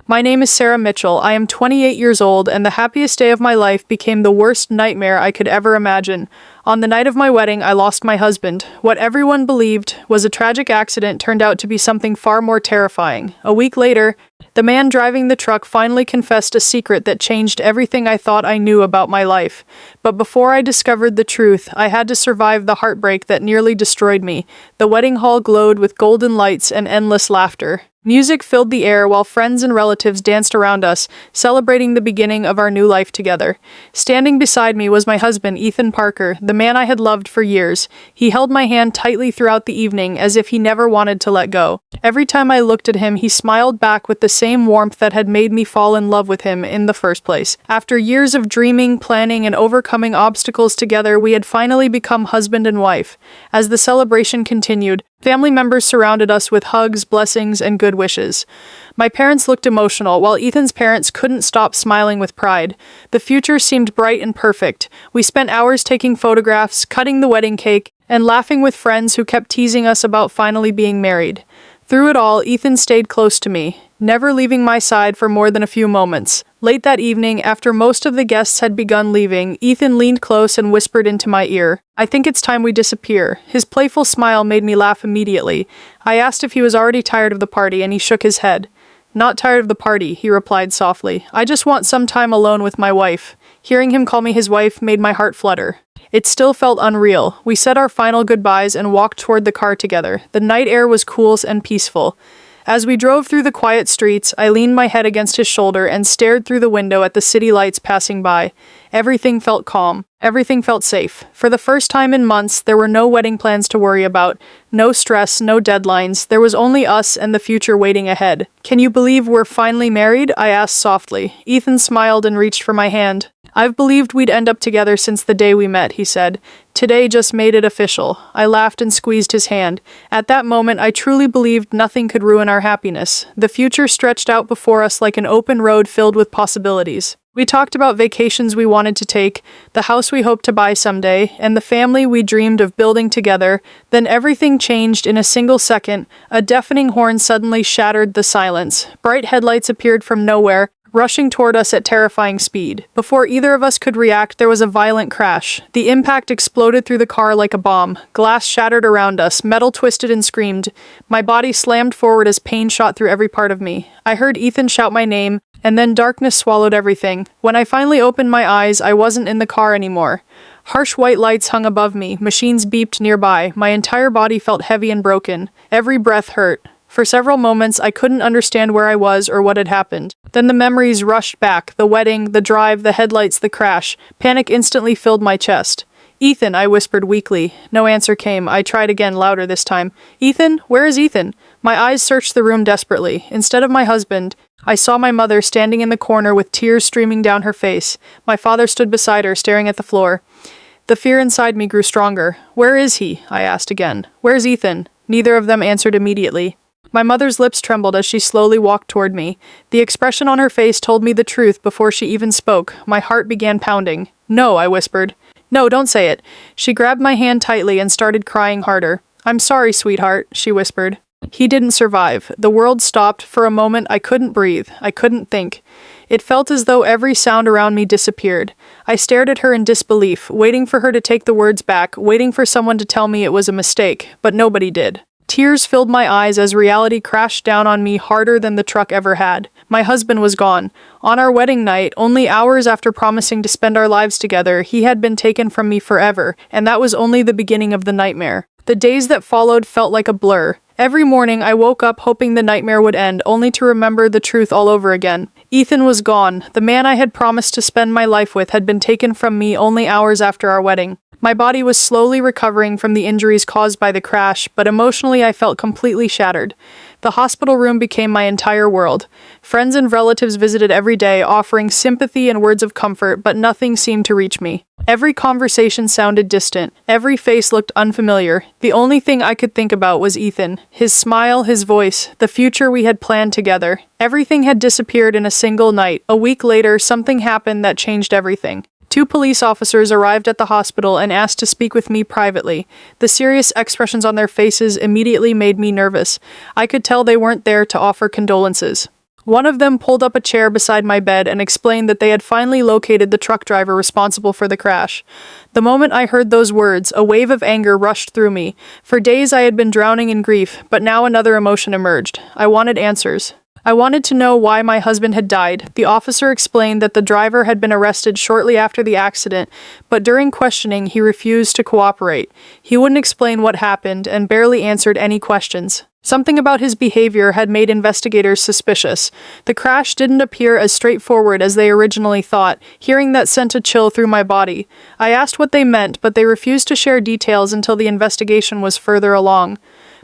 My name is Sarah Mitchell. I am 28 years old, and the happiest day of my life became the worst nightmare I could ever imagine. On the night of my wedding, I lost my husband. What everyone believed was a tragic accident turned out to be something far more terrifying. A week later, the man driving the truck finally confessed a secret that changed everything I thought I knew about my life. But before I discovered the truth, I had to survive the heartbreak that nearly destroyed me. The wedding hall glowed with golden lights and endless laughter. Music filled the air while friends and relatives danced around us, celebrating the beginning of our new life together. Standing beside me was my husband, Ethan Parker, the man I had loved for years. He held my hand tightly throughout the evening, as if he never wanted to let go. Every time I looked at him, he smiled back with the same warmth that had made me fall in love with him in the first place. After years of dreaming, planning, and overcoming obstacles together, we had finally become husband and wife. As the celebration continued, family members surrounded us with hugs, blessings, and good wishes. My parents looked emotional, while Ethan's parents couldn't stop smiling with pride. The future seemed bright and perfect. We spent hours taking photographs, cutting the wedding cake, and laughing with friends who kept teasing us about finally being married. Through it all, Ethan stayed close to me, never leaving my side for more than a few moments. Late that evening, after most of the guests had begun leaving, Ethan leaned close and whispered into my ear, "I think it's time we disappear." His playful smile made me laugh immediately. I asked if he was already tired of the party, and he shook his head. "Not tired of the party," he replied softly. "I just want some time alone with my wife." Hearing him call me his wife made my heart flutter. It still felt unreal. We said our final goodbyes and walked toward the car together. The night air was cool and peaceful. As we drove through the quiet streets, I leaned my head against his shoulder and stared through the window at the city lights passing by. Everything felt calm. Everything felt safe. For the first time in months, there were no wedding plans to worry about. No stress, no deadlines. There was only us and the future waiting ahead. "Can you believe we're finally married?" I asked softly. Ethan smiled and reached for my hand. "I've believed we'd end up together since the day we met," he said. "Today just made it official." I laughed and squeezed his hand. At that moment, I truly believed nothing could ruin our happiness. The future stretched out before us like an open road filled with possibilities. We talked about vacations we wanted to take, the house we hoped to buy someday, and the family we dreamed of building together. Then everything changed in a single second. A deafening horn suddenly shattered the silence. Bright headlights appeared from nowhere, rushing toward us at terrifying speed. Before either of us could react, there was a violent crash. The impact exploded through the car like a bomb. Glass shattered around us, metal twisted and screamed. My body slammed forward as pain shot through every part of me. I heard Ethan shout my name, and then darkness swallowed everything. When I finally opened my eyes, I wasn't in the car anymore. Harsh white lights hung above me, machines beeped nearby. My entire body felt heavy and broken. Every breath hurt. For several moments, I couldn't understand where I was or what had happened. Then the memories rushed back, the wedding, the drive, the headlights, the crash. Panic instantly filled my chest. "Ethan," I whispered weakly. No answer came. I tried again, louder this time. "Ethan? Where is Ethan?" My eyes searched the room desperately. Instead of my husband, I saw my mother standing in the corner with tears streaming down her face. My father stood beside her, staring at the floor. The fear inside me grew stronger. "Where is he?" I asked again. "Where's Ethan?" Neither of them answered immediately. My mother's lips trembled as she slowly walked toward me. The expression on her face told me the truth before she even spoke. My heart began pounding. "No," I whispered. "No, don't say it." She grabbed my hand tightly and started crying harder. "I'm sorry, sweetheart," she whispered. "He didn't survive." The world stopped. For a moment, I couldn't breathe. I couldn't think. It felt as though every sound around me disappeared. I stared at her in disbelief, waiting for her to take the words back, waiting for someone to tell me it was a mistake, but nobody did. Tears filled my eyes as reality crashed down on me harder than the truck ever had. My husband was gone. On our wedding night, only hours after promising to spend our lives together, he had been taken from me forever, and that was only the beginning of the nightmare. The days that followed felt like a blur. Every morning, I woke up hoping the nightmare would end, only to remember the truth all over again. Ethan was gone. The man I had promised to spend my life with had been taken from me only hours after our wedding. My body was slowly recovering from the injuries caused by the crash, but emotionally I felt completely shattered. The hospital room became my entire world. Friends and relatives visited every day, offering sympathy and words of comfort, but nothing seemed to reach me. Every conversation sounded distant. Every face looked unfamiliar. The only thing I could think about was Ethan. His smile, his voice, the future we had planned together. Everything had disappeared in a single night. A week later, something happened that changed everything. 2 police officers arrived at the hospital and asked to speak with me privately. The serious expressions on their faces immediately made me nervous. I could tell they weren't there to offer condolences. One of them pulled up a chair beside my bed and explained that they had finally located the truck driver responsible for the crash. The moment I heard those words, a wave of anger rushed through me. For days I had been drowning in grief, but now another emotion emerged. I wanted answers. I wanted to know why my husband had died. The officer explained that the driver had been arrested shortly after the accident, but during questioning he refused to cooperate. He wouldn't explain what happened and barely answered any questions. Something about his behavior had made investigators suspicious. The crash didn't appear as straightforward as they originally thought. Hearing that sent a chill through my body. I asked what they meant, but they refused to share details until the investigation was further along.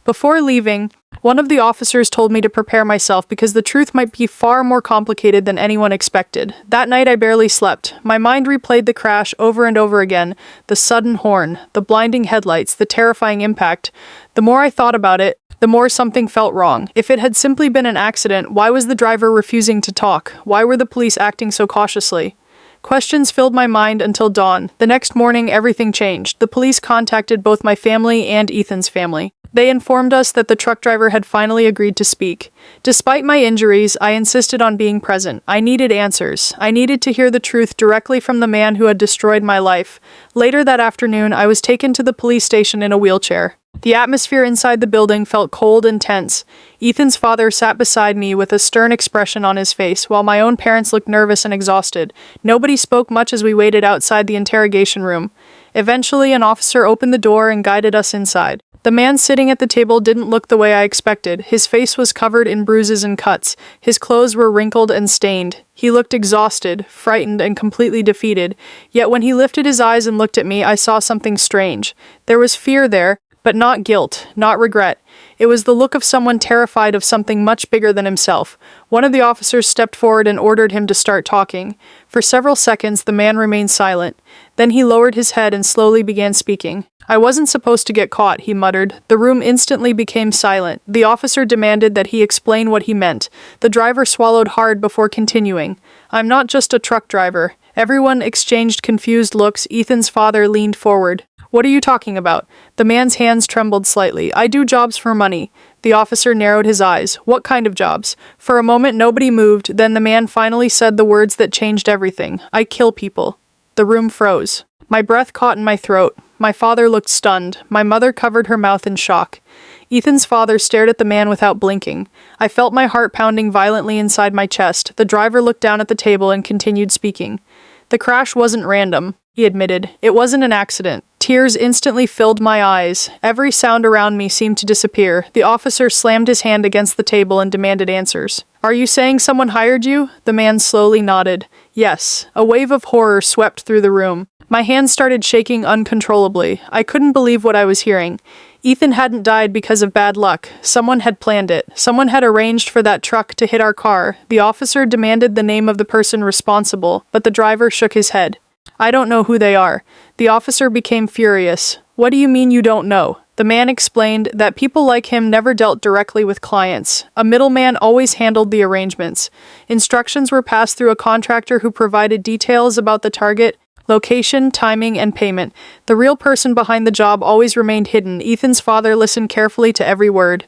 Before leaving, one of the officers told me to prepare myself because the truth might be far more complicated than anyone expected. That night I barely slept. My mind replayed the crash over and over again. The sudden horn, the blinding headlights, the terrifying impact. The more I thought about it, the more something felt wrong. If it had simply been an accident, why was the driver refusing to talk? Why were the police acting so cautiously? Questions filled my mind until dawn. The next morning, everything changed. The police contacted both my family and Ethan's family. They informed us that the truck driver had finally agreed to speak. Despite my injuries, I insisted on being present. I needed answers. I needed to hear the truth directly from the man who had destroyed my life. Later that afternoon, I was taken to the police station in a wheelchair. The atmosphere inside the building felt cold and tense. Ethan's father sat beside me with a stern expression on his face, while my own parents looked nervous and exhausted. Nobody spoke much as we waited outside the interrogation room. Eventually, an officer opened the door and guided us inside. The man sitting at the table didn't look the way I expected. His face was covered in bruises and cuts. His clothes were wrinkled and stained. He looked exhausted, frightened, and completely defeated. Yet when he lifted his eyes and looked at me, I saw something strange. There was fear there, but not guilt, not regret. It was the look of someone terrified of something much bigger than himself. One of the officers stepped forward and ordered him to start talking. For several seconds, the man remained silent. Then he lowered his head and slowly began speaking. "I wasn't supposed to get caught," he muttered. The room instantly became silent. The officer demanded that he explain what he meant. The driver swallowed hard before continuing. "I'm not just a truck driver." Everyone exchanged confused looks. Ethan's father leaned forward. "What are you talking about?" The man's hands trembled slightly. "I do jobs for money." The officer narrowed his eyes. "What kind of jobs?" For a moment nobody moved, then the man finally said the words that changed everything. "I kill people." The room froze. My breath caught in my throat. My father looked stunned. My mother covered her mouth in shock. Ethan's father stared at the man without blinking. I felt my heart pounding violently inside my chest. The driver looked down at the table and continued speaking. "The crash wasn't random," he admitted. "It wasn't an accident." Tears instantly filled my eyes. Every sound around me seemed to disappear. The officer slammed his hand against the table and demanded answers. "Are you saying someone hired you?" The man slowly nodded. "Yes." A wave of horror swept through the room. My hands started shaking uncontrollably. I couldn't believe what I was hearing. Ethan hadn't died because of bad luck. Someone had planned it. Someone had arranged for that truck to hit our car. The officer demanded the name of the person responsible, but the driver shook his head. "I don't know who they are." The officer became furious. "What do you mean you don't know?" The man explained that people like him never dealt directly with clients. A middleman always handled the arrangements. Instructions were passed through a contractor who provided details about the target, location, timing, and payment. The real person behind the job always remained hidden. Ethan's father listened carefully to every word.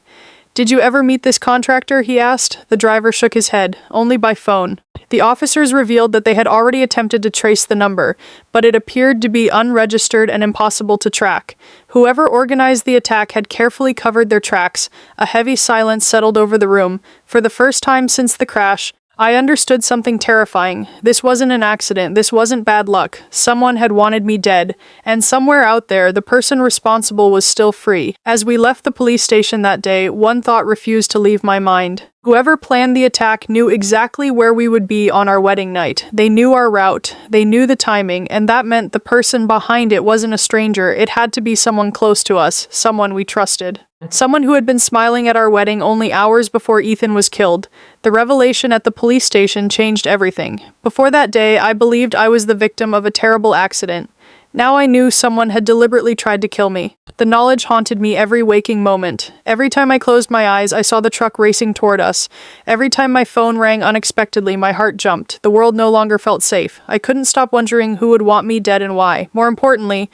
"Did you ever meet this contractor?" he asked. The driver shook his head. "Only by phone." The officers revealed that they had already attempted to trace the number, but it appeared to be unregistered and impossible to track. Whoever organized the attack had carefully covered their tracks. A heavy silence settled over the room. For the first time since the crash, I understood something terrifying. This wasn't an accident. This wasn't bad luck. Someone had wanted me dead. And somewhere out there, the person responsible was still free. As we left the police station that day, one thought refused to leave my mind. Whoever planned the attack knew exactly where we would be on our wedding night. They knew our route. They knew the timing, and that meant the person behind it wasn't a stranger. It had to be someone close to us, someone we trusted. Someone who had been smiling at our wedding only hours before Ethan was killed. The revelation at the police station changed everything. Before that day, I believed I was the victim of a terrible accident. Now I knew someone had deliberately tried to kill me. The knowledge haunted me every waking moment. Every time I closed my eyes, I saw the truck racing toward us. Every time my phone rang unexpectedly, my heart jumped. The world no longer felt safe. I couldn't stop wondering who would want me dead and why. More importantly,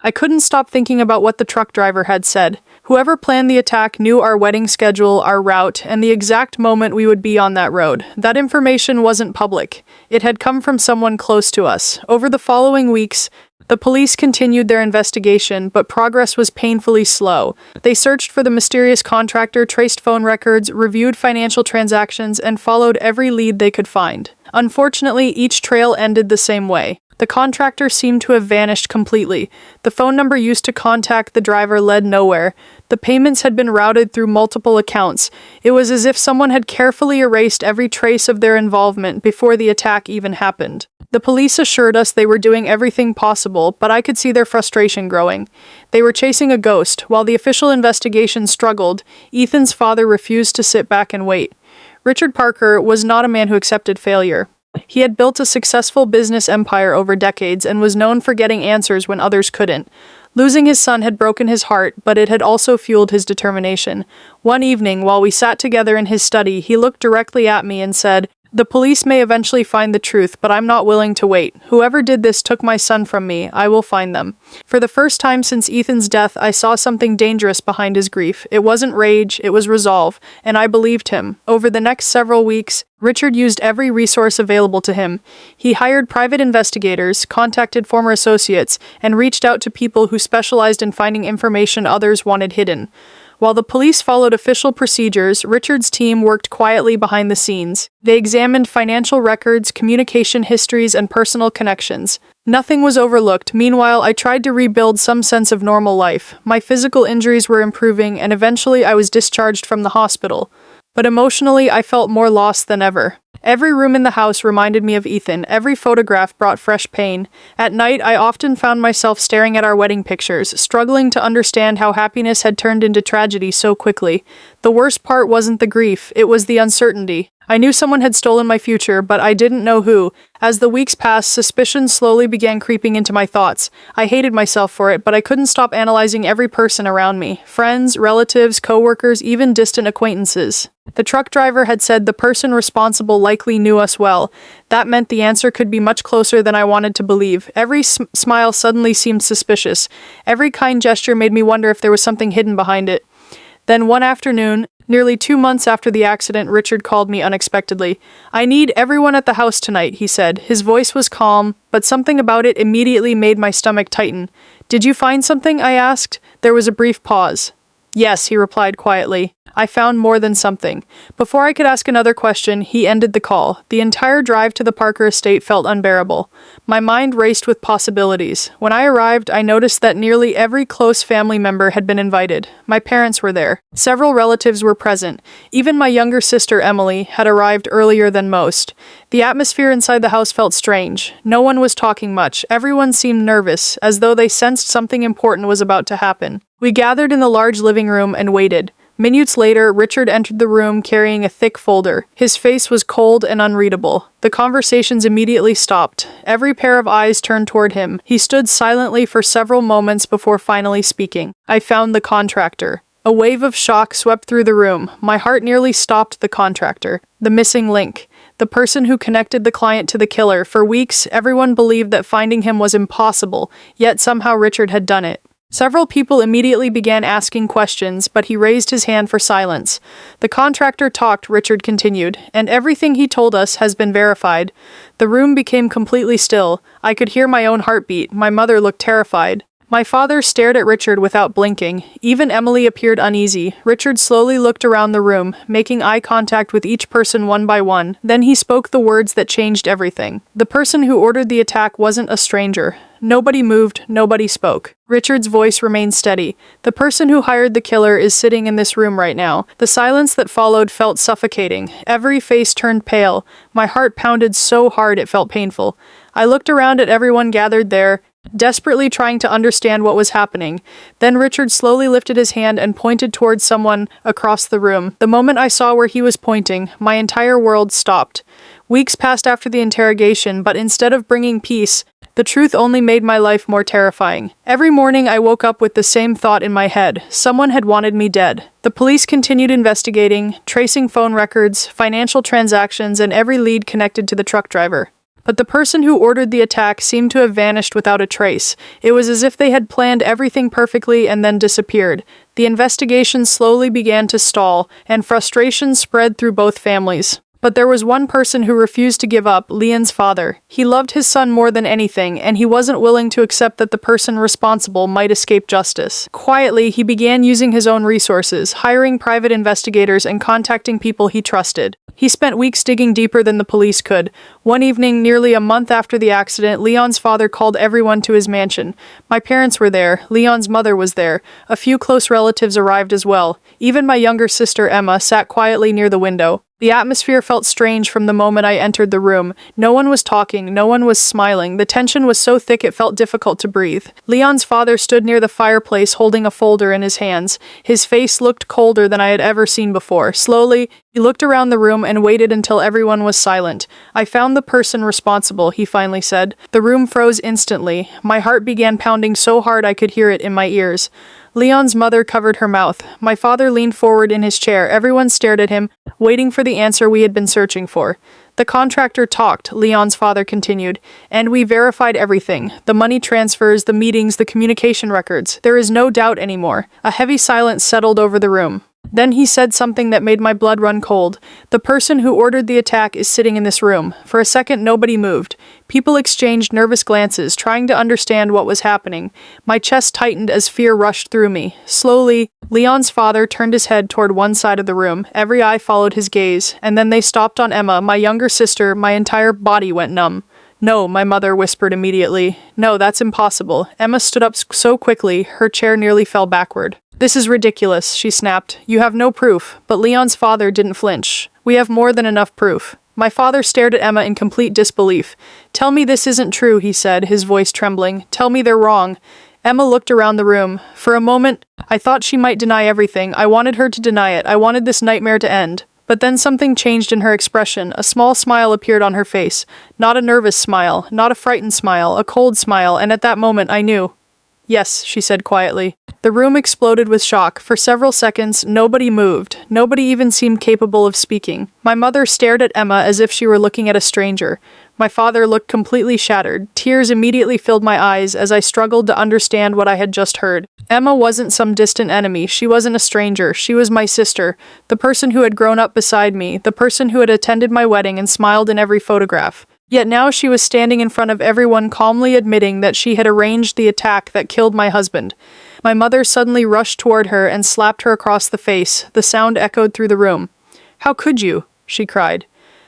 I couldn't stop thinking about what the truck driver had said. Whoever planned the attack knew our wedding schedule, our route, and the exact moment we would be on that road. That information wasn't public. It had come from someone close to us. Over the following weeks, the police continued their investigation, but progress was painfully slow. They searched for the mysterious contractor, traced phone records, reviewed financial transactions, and followed every lead they could find. Unfortunately, each trail ended the same way. The contractor seemed to have vanished completely. The phone number used to contact the driver led nowhere. The payments had been routed through multiple accounts. It was as if someone had carefully erased every trace of their involvement before the attack even happened. The police assured us they were doing everything possible, but I could see their frustration growing. They were chasing a ghost. While the official investigation struggled, Ethan's father refused to sit back and wait. Richard Parker was not a man who accepted failure. He had built a successful business empire over decades and was known for getting answers when others couldn't. Losing his son had broken his heart, but it had also fueled his determination. One evening, while we sat together in his study, he looked directly at me and said, "The police may eventually find the truth, but I'm not willing to wait. Whoever did this took my son from me. I will find them." For the first time since Ethan's death, I saw something dangerous behind his grief. It wasn't rage, it was resolve, and I believed him. Over the next several weeks, Richard used every resource available to him. He hired private investigators, contacted former associates, and reached out to people who specialized in finding information others wanted hidden. While the police followed official procedures, Richard's team worked quietly behind the scenes. They examined financial records, communication histories, and personal connections. Nothing was overlooked. Meanwhile, I tried to rebuild some sense of normal life. My physical injuries were improving, and eventually I was discharged from the hospital. But emotionally, I felt more lost than ever. Every room in the house reminded me of Ethan. Every photograph brought fresh pain. At night, I often found myself staring at our wedding pictures, struggling to understand how happiness had turned into tragedy so quickly. The worst part wasn't the grief, it was the uncertainty. I knew someone had stolen my future, but I didn't know who. As the weeks passed, suspicion slowly began creeping into my thoughts. I hated myself for it, but I couldn't stop analyzing every person around me. Friends, relatives, coworkers, even distant acquaintances. The truck driver had said the person responsible likely knew us well. That meant the answer could be much closer than I wanted to believe. Every smile suddenly seemed suspicious. Every kind gesture made me wonder if there was something hidden behind it. Then one afternoon, nearly 2 months after the accident, Richard called me unexpectedly. "I need everyone at the house tonight," he said. His voice was calm, but something about it immediately made my stomach tighten. "Did you find something?" I asked. There was a brief pause. "Yes," he replied quietly. "I found more than something." Before I could ask another question, he ended the call. The entire drive to the Parker estate felt unbearable. My mind raced with possibilities. When I arrived, I noticed that nearly every close family member had been invited. My parents were there. Several relatives were present. Even my younger sister, Emily, had arrived earlier than most. The atmosphere inside the house felt strange. No one was talking much. Everyone seemed nervous, as though they sensed something important was about to happen. We gathered in the large living room and waited. Minutes later, Richard entered the room carrying a thick folder. His face was cold and unreadable. The conversations immediately stopped. Every pair of eyes turned toward him. He stood silently for several moments before finally speaking. "I found the contractor." A wave of shock swept through the room. My heart nearly stopped. The contractor. The missing link. The person who connected the client to the killer. For weeks, everyone believed that finding him was impossible, yet somehow Richard had done it. Several people immediately began asking questions, but he raised his hand for silence. "The contractor talked," Richard continued, "and everything he told us has been verified." The room became completely still. I could hear my own heartbeat. My mother looked terrified. My father stared at Richard without blinking. Even Emily appeared uneasy. Richard slowly looked around the room, making eye contact with each person one by one. Then he spoke the words that changed everything. The person who ordered the attack wasn't a stranger. Nobody moved, nobody spoke. Richard's voice remained steady. "The person who hired the killer is sitting in this room right now." The silence that followed felt suffocating. Every face turned pale. My heart pounded so hard it felt painful. I looked around at everyone gathered there, desperately trying to understand what was happening. Then Richard slowly lifted his hand and pointed towards someone across the room. The moment I saw where he was pointing, my entire world stopped. Weeks passed after the interrogation, but instead of bringing peace, the truth only made my life more terrifying. Every morning I woke up with the same thought in my head. Someone had wanted me dead. The police continued investigating, tracing phone records, financial transactions, and every lead connected to the truck driver. But the person who ordered the attack seemed to have vanished without a trace. It was as if they had planned everything perfectly and then disappeared. The investigation slowly began to stall, and frustration spread through both families. But there was one person who refused to give up, Leon's father. He loved his son more than anything, and he wasn't willing to accept that the person responsible might escape justice. Quietly, he began using his own resources, hiring private investigators and contacting people he trusted. He spent weeks digging deeper than the police could. One evening, nearly a month after the accident, Leon's father called everyone to his mansion. My parents were there. Leon's mother was there. A few close relatives arrived as well. Even my younger sister, Emma, sat quietly near the window. The atmosphere felt strange from the moment I entered the room. No one was talking, no one was smiling. The tension was so thick it felt difficult to breathe. Leon's father stood near the fireplace holding a folder in his hands. His face looked colder than I had ever seen before. Slowly, he looked around the room and waited until everyone was silent. "I found the person responsible," he finally said. The room froze instantly. My heart began pounding so hard I could hear it in my ears. Leon's mother covered her mouth. My father leaned forward in his chair. Everyone stared at him, waiting for the answer we had been searching for. "The contractor talked," Leon's father continued, "and we verified everything. The money transfers, the meetings, the communication records. There is no doubt anymore." A heavy silence settled over the room. Then he said something that made my blood run cold. "The person who ordered the attack is sitting in this room." For a second, nobody moved. People exchanged nervous glances, trying to understand what was happening. My chest tightened as fear rushed through me. Slowly, Leon's father turned his head toward one side of the room. Every eye followed his gaze, and then they stopped on Emma, my younger sister. My entire body went numb. "No," my mother whispered immediately. "No, that's impossible." Emma stood up so quickly, her chair nearly fell backward. "This is ridiculous," she snapped. "You have no proof." But Leon's father didn't flinch. "We have more than enough proof." My father stared at Emma in complete disbelief. "Tell me this isn't true," he said, his voice trembling. "Tell me they're wrong." Emma looked around the room. For a moment, I thought she might deny everything. I wanted her to deny it. I wanted this nightmare to end. But then something changed in her expression. A small smile appeared on her face. Not a nervous smile, not a frightened smile, a cold smile, and at that moment I knew. "Yes," she said quietly. The room exploded with shock. For several seconds, nobody moved. Nobody even seemed capable of speaking. My mother stared at Emma as if she were looking at a stranger. My father looked completely shattered. Tears immediately filled my eyes as I struggled to understand what I had just heard. Emma wasn't some distant enemy. She wasn't a stranger. She was my sister, the person who had grown up beside me, the person who had attended my wedding and smiled in every photograph. Yet now she was standing in front of everyone calmly admitting that she had arranged the attack that killed my husband. My mother suddenly rushed toward her and slapped her across the face. The sound echoed through the room. "How could you?" she cried.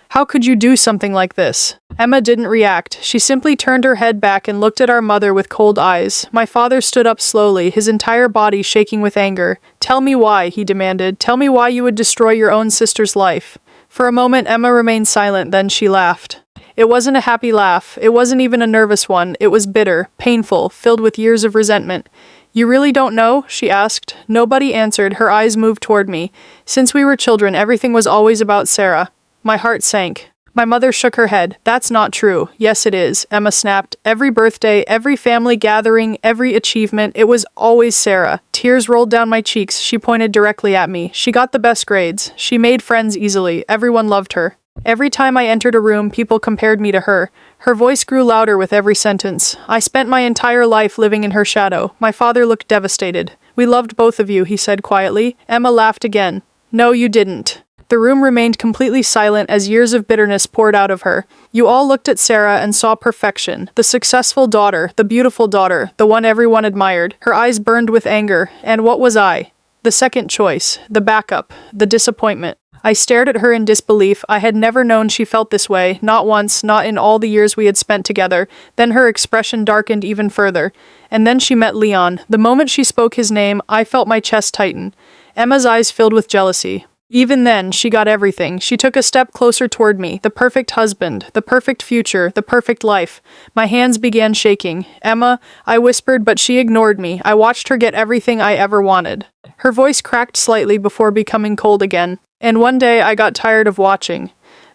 "How could you do something like this?" Emma didn't react. She simply turned her head back and looked at our mother with cold eyes. My father stood up slowly, his entire body shaking with anger. "Tell me why," he demanded. "Tell me why you would destroy your own sister's life." For a moment, Emma remained silent, then she laughed. It wasn't a happy laugh. It wasn't even a nervous one. It was bitter, painful, filled with years of resentment. "You really don't know?" she asked. Nobody answered. Her eyes moved toward me. "Since we were children, everything was always about Sarah." My heart sank. My mother shook her head. "That's not true." "Yes, it is," Emma snapped. "Every birthday, every family gathering, every achievement, it was always Sarah." Tears rolled down my cheeks. She pointed directly at me. "She got the best grades. She made friends easily. Everyone loved her. Every time I entered a room, people compared me to her." Her voice grew louder with every sentence. "I spent my entire life living in her shadow." My father looked devastated. "We loved both of you," he said quietly. Emma laughed again. "No, you didn't." The room remained completely silent as years of bitterness poured out of her. "You all looked at Sarah and saw perfection. The successful daughter, the beautiful daughter, the one everyone admired." Her eyes burned with anger. "And what was I? The second choice, the backup, the disappointment." I stared at her in disbelief. I had never known she felt this way, not once, not in all the years we had spent together. Then her expression darkened even further. And then she met Leon. The moment she spoke his name, I felt my chest tighten. Emma's eyes filled with jealousy. Even then, she got everything. She took a step closer toward me. The perfect husband, the perfect future, the perfect life. My hands began shaking. "Emma," I whispered, but she ignored me. I watched her get everything I ever wanted. Her voice cracked slightly before becoming cold again. And one day I got tired of watching.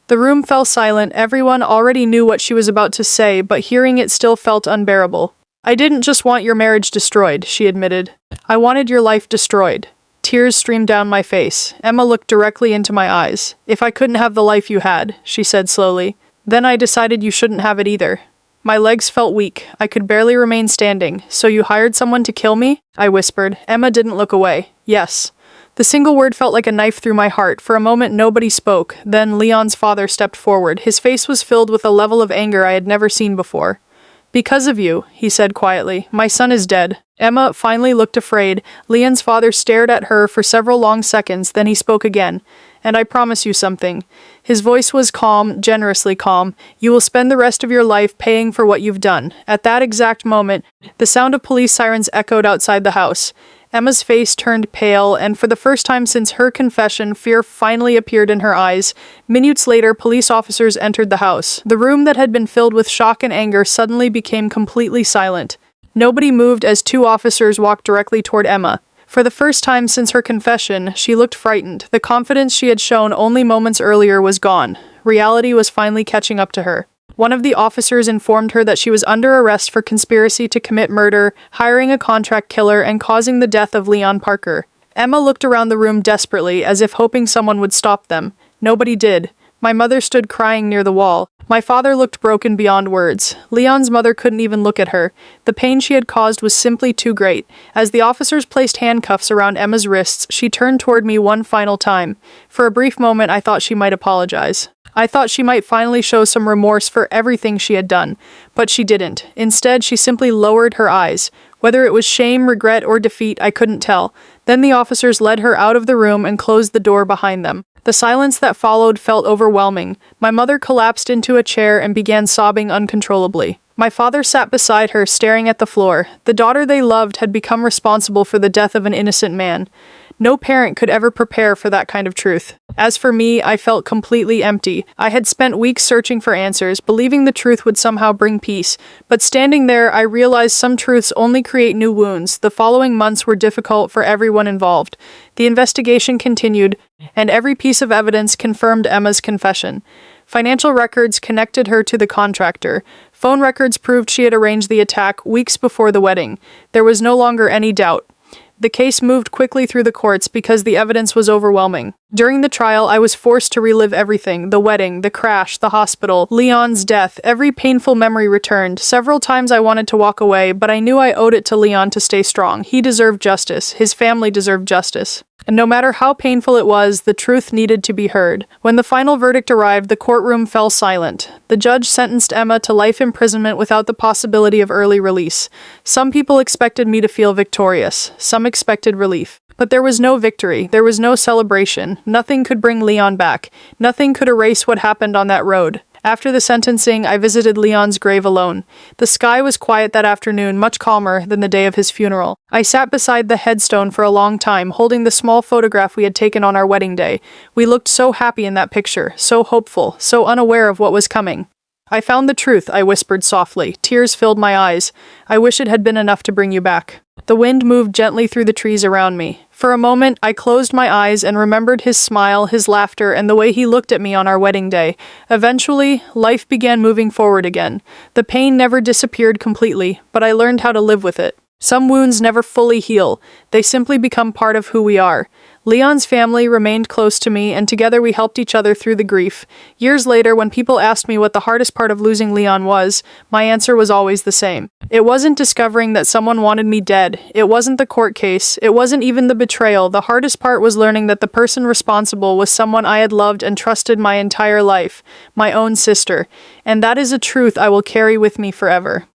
The room fell silent. Everyone already knew what she was about to say, but hearing it still felt unbearable. "I didn't just want your marriage destroyed," she admitted. "I wanted your life destroyed." Tears streamed down my face. Emma looked directly into my eyes. "If I couldn't have the life you had," she said slowly, Then I decided you shouldn't have it either. My legs felt weak. I could barely remain standing. So you hired someone to kill me? I whispered. Emma didn't look away. Yes. The single word felt like a knife through my heart. For a moment, nobody spoke. Then Leon's father stepped forward. His face was filled with a level of anger I had never seen before. Because of you, he said quietly. My son is dead. Emma finally looked afraid. Leon's father stared at her for several long seconds, then he spoke again. And I promise you something. His voice was calm, generously calm. You will spend the rest of your life paying for what you've done. At that exact moment, the sound of police sirens echoed outside the house. Emma's face turned pale, and for the first time since her confession, fear finally appeared in her eyes. Minutes later, police officers entered the house. The room that had been filled with shock and anger suddenly became completely silent. Nobody moved as two officers walked directly toward Emma. For the first time since her confession, she looked frightened. The confidence she had shown only moments earlier was gone. Reality was finally catching up to her. One of the officers informed her that she was under arrest for conspiracy to commit murder, hiring a contract killer, and causing the death of Leon Parker. Emma looked around the room desperately, as if hoping someone would stop them. Nobody did. My mother stood crying near the wall. My father looked broken beyond words. Leon's mother couldn't even look at her. The pain she had caused was simply too great. As the officers placed handcuffs around Emma's wrists, she turned toward me one final time. For a brief moment, I thought she might apologize. I thought she might finally show some remorse for everything she had done. But she didn't. Instead, she simply lowered her eyes. Whether it was shame, regret, or defeat, I couldn't tell. Then the officers led her out of the room and closed the door behind them. The silence that followed felt overwhelming. My mother collapsed into a chair and began sobbing uncontrollably. My father sat beside her, staring at the floor. The daughter they loved had become responsible for the death of an innocent man. No parent could ever prepare for that kind of truth. As for me, I felt completely empty. I had spent weeks searching for answers, believing the truth would somehow bring peace. But standing there, I realized some truths only create new wounds. The following months were difficult for everyone involved. The investigation continued, and every piece of evidence confirmed Emma's confession. Financial records connected her to the contractor. Phone records proved she had arranged the attack weeks before the wedding. There was no longer any doubt. The case moved quickly through the courts because the evidence was overwhelming. During the trial, I was forced to relive everything: the wedding, the crash, the hospital, Leon's death. Every painful memory returned. Several times I wanted to walk away, but I knew I owed it to Leon to stay strong. He deserved justice. His family deserved justice. And no matter how painful it was, the truth needed to be heard. When the final verdict arrived, the courtroom fell silent. The judge sentenced Emma to life imprisonment without the possibility of early release. Some people expected me to feel victorious. Some expected relief. But there was no victory. There was no celebration. Nothing could bring Leon back. Nothing could erase what happened on that road. After the sentencing, I visited Leon's grave alone. The sky was quiet that afternoon, much calmer than the day of his funeral. I sat beside the headstone for a long time, holding the small photograph we had taken on our wedding day. We looked so happy in that picture, so hopeful, so unaware of what was coming. I found the truth, I whispered softly. Tears filled my eyes. I wish it had been enough to bring you back. The wind moved gently through the trees around me. For a moment, I closed my eyes and remembered his smile, his laughter, and the way he looked at me on our wedding day. Eventually, life began moving forward again. The pain never disappeared completely, but I learned how to live with it. Some wounds never fully heal. They simply become part of who we are. Leon's family remained close to me, and together we helped each other through the grief. Years later, when people asked me what the hardest part of losing Leon was, my answer was always the same. It wasn't discovering that someone wanted me dead. It wasn't the court case. It wasn't even the betrayal. The hardest part was learning that the person responsible was someone I had loved and trusted my entire life, my own sister. And that is a truth I will carry with me forever.